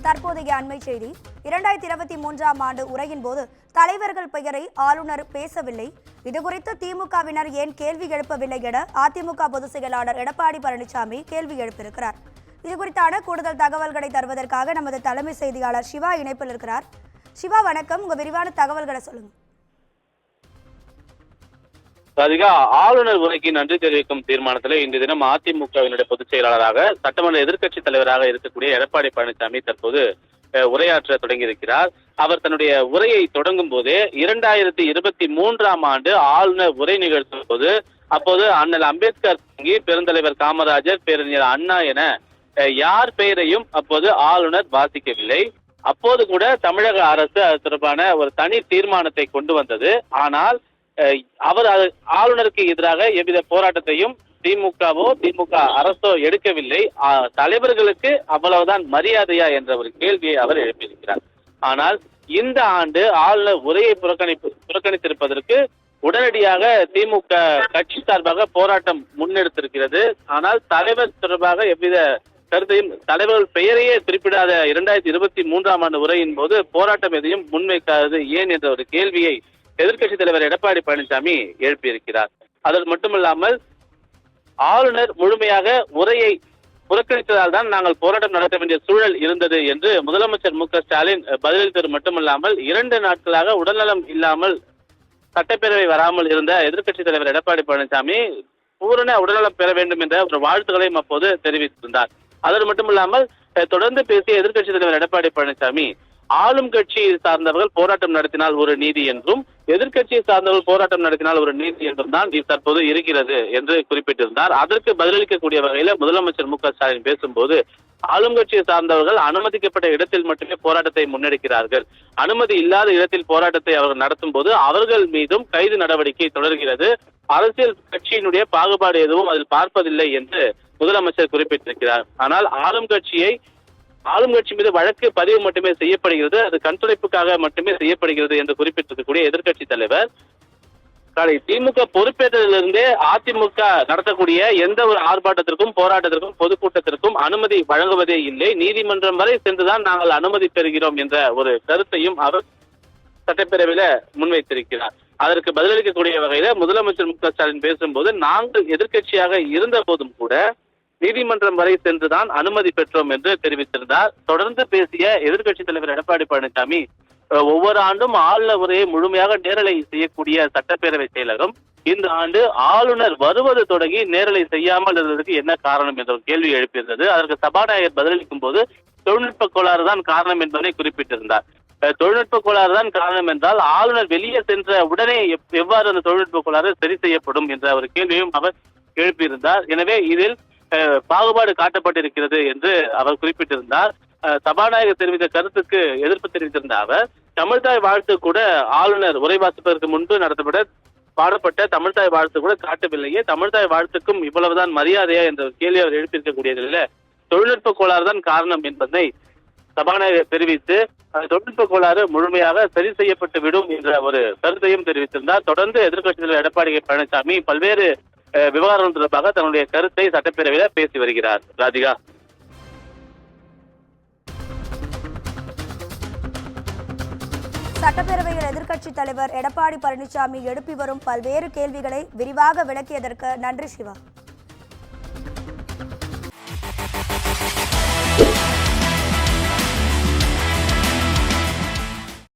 தற்போதைய அண்மை செய்தி. 2023ஆம் ஆண்டு உரையின் போது தலைவர்கள் பெயரை ஆளுநர் பேசவில்லை. இதுகுறித்து திமுகவினர் ஏன் கேள்வி எழுப்பவில்லை என அதிமுக பொதுச் செயலாளர் எடப்பாடி பழனிசாமி கேள்வி எழுப்பியிருக்கிறார். இதுகுறித்தான கூடுதல் தகவல்களை தருவதற்காக நமது தலைமை செய்தியாளர் சிவா இணைப்பில் இருக்கிறார். சிவா, வணக்கம். உங்க விரிவான தகவல்களை சொல்லுங்க. ராதிகா, ஆளுநர் உரைக்கு நன்றி தெரிவிக்கும் தீர்மானத்தில் இன்று தினம் அதிமுகவினுடைய பொதுச் செயலாளராக சட்டமன்ற எதிர்க்கட்சித் தலைவராக இருக்கக்கூடிய எடப்பாடி பழனிசாமி தற்போது உரையாற்ற தொடங்கியிருக்கிறார். அவர் தன்னுடைய உரையை தொடங்கும் போதே 2023ஆம் ஆண்டு ஆளுநர் உரை நிகழ்த்தும் போது அப்போது அண்ணல் அம்பேத்கர், பெருந்தலைவர் காமராஜர், பேரறிஞர் அண்ணா என யார் பெயரையும் அப்போது ஆளுநர் வாசிக்கவில்லை. அப்போது கூட தமிழக அரசு அது தொடர்பான ஒரு தனி தீர்மானத்தை கொண்டு வந்தது. ஆனால் அவர் ஆளுநருக்கு எதிராக எவ்வித போராட்டத்தையும் திமுக அரசோ எடுக்கவில்லை. தலைவர்களுக்கு அவ்வளவுதான் மரியாதையா என்ற ஒரு கேள்வியை அவர் எழுப்பியிருக்கிறார். ஆனால் இந்த ஆண்டு ஆளுநர் உரையை புறக்கணித்திருப்பதற்கு உடனடியாக திமுக கட்சி சார்பாக போராட்டம் முன்னெடுத்திருக்கிறது. ஆனால் தலைவர் தொடர்பாக எவ்வித கருத்தையும், தலைவர்கள் பெயரையே குறிப்பிடாத 2023ஆம் ஆண்டு உரையின் போது போராட்டம் எதையும் முன்வைக்காதது ஏன் என்ற ஒரு கேள்வியை எதிர்க்கட்சித் தலைவர் எடப்பாடி பழனிசாமி எழுப்பியிருக்கிறார். அதற்கு மட்டுமல்லாமல் ஆளுநர் முழுமையாக உரையை புறக்கணித்ததால் தான் நாங்கள் போராட்டம் நடத்த வேண்டிய சூழல் இருந்தது என்று முதலமைச்சர் மு.க.ஸ்டாலின் பதிலளித்தது மட்டுமல்லாமல் 2 நாட்களாக உடல்நலம் இல்லாமல் சட்டப்பேரவை வராமல் இருந்த எதிர்க்கட்சித் தலைவர் எடப்பாடி பழனிசாமி பூரண உடல்நலம் பெற வேண்டும் என்ற ஒரு வாழ்த்துக்களையும் அப்போது தெரிவித்திருந்தார். அதோடு மட்டுமில்லாமல் தொடர்ந்து பேசிய எதிர்க்கட்சித் தலைவர் எடப்பாடி பழனிசாமி ஆளும் கட்சியை சார்ந்தவர்கள் போராட்டம் நடத்தினால் ஒரு நீதி என்றும், எதிர்க்கட்சியை சார்ந்தவர்கள் போராட்டம் நடத்தினால் ஒரு நீதி என்றும் தான் இது தற்போது இருக்கிறது என்று குறிப்பிட்டிருந்தார். அதற்கு பதிலளிக்கக்கூடிய வகையில முதலமைச்சர் மு.க.ஸ்டாலின் பேசும்போது ஆளும் கட்சியை சார்ந்தவர்கள் அனுமதிக்கப்பட்ட இடத்தில் மட்டுமே போராட்டத்தை முன்னெடுக்கிறார்கள், அனுமதி இல்லாத இடத்தில் போராட்டத்தை அவர்கள் நடத்தும் போது அவர்கள் மீதும் கைது நடவடிக்கை தொடர்கிறது, அரசியல் கட்சியினுடைய பாகுபாடு எதுவும் அதில் பார்ப்பதில்லை என்று முதலமைச்சர் குறிப்பிட்டிருக்கிறார். ஆனால் ஆளும் கட்சி மீது வழக்கு பதிவு மட்டுமே செய்யப்படுகிறது, அது கண்துடைப்புக்காக மட்டுமே செய்யப்படுகிறது என்று குறிப்பிட்டிருக்கக்கூடிய எதிர்க்கட்சி தலைவர் திமுக பொறுப்பேற்றதிலிருந்தே அதிமுக நடத்தக்கூடிய எந்த ஒரு ஆர்ப்பாட்டத்திற்கும், போராட்டத்திற்கும், பொதுக்கூட்டத்திற்கும் அனுமதி வழங்குவதே இல்லை, நீதிமன்றம் வரை சென்றுதான் நாங்கள் அனுமதி பெறுகிறோம் என்ற ஒரு கருத்தையும் அவர் சட்டப்பேரவையில முன்வைத்திருக்கிறார். அதற்கு பதிலளிக்கக்கூடிய வகையில முதலமைச்சர் மு.க.ஸ்டாலின் பேசும்போது நாங்கள் எதிர்க்கட்சியாக இருந்த போதும் கூட நீதிமன்றம் வரை சென்றுதான் அனுமதி பெற்றோம் என்று தெரிவித்திருந்தார். தொடர்ந்து பேசிய எதிர்க்கட்சித் தலைவர் எடப்பாடி பழனிசாமி ஒவ்வொரு ஆண்டும் ஆளுநர் உரையை முழுமையாக நேரலை செய்யக்கூடிய சட்டப்பேரவை செயலகம் இந்த ஆண்டு ஆளுநர் வருவது தொடங்கி நேரலை செய்யாமல் இருந்ததுக்கு என்ன காரணம் என்ற ஒரு கேள்வி எழுப்பியிருந்தது. அதற்கு சபாநாயகர் பதிலளிக்கும் போது தொழில்நுட்ப கோளாறு தான் காரணம் என்பதை குறிப்பிட்டிருந்தார். தொழில்நுட்ப கோளாறு தான் காரணம் என்றால் ஆளுநர் வெளியே சென்ற உடனே எவ்வாறு அந்த தொழில்நுட்ப கோளாறு சரி செய்யப்படும் என்ற ஒரு கேள்வியும் அவர் எழுப்பியிருந்தார். எனவே இதில் பாகுபாடு காட்டப்பட்டிருக்கிறது என்று அவர் குறிப்பிட்டிருந்தார். சபாநாயகர் தெரிவித்த கருத்துக்கு எதிர்ப்பு தெரிவித்திருந்த அவர் தமிழ்தாய் வாழ்த்து கூட ஆளுநர் உரை வாசிப்பதற்கு முன்பு பாடப்பட்ட தமிழ்தாய் வாழ்த்து கூட காட்டவில்லையே, தமிழ்தாய் வாழ்த்துக்கும் இவ்வளவுதான் மரியாதையா என்ற கேள்வி அவர் எழுப்பியிருக்கக்கூடியதில் தொழில்நுட்ப கோளாறு தான் காரணம் என்பதை சபாநாயகர் தெரிவித்து தொழில்நுட்ப கோளாறு முழுமையாக சரி செய்யப்பட்டு விடும் என்ற ஒரு கருத்தையும் தெரிவித்திருந்தார். தொடர்ந்து எதிர்க்கட்சித் தலைவர் எடப்பாடி பழனிசாமி பல்வேறு விவகாரம் தொடர்பாக தன்னுடைய கருத்தை சட்டப்பேரவையில பேசி வருகிறார். ராதிகா, சட்டப்பேரவையில் எதிர்க்கட்சித் தலைவர் எடப்பாடி பழனிசாமி எழுப்பி வரும் பல்வேறு கேள்விகளை விரிவாக விளக்கியதற்கு நன்றி சிவா.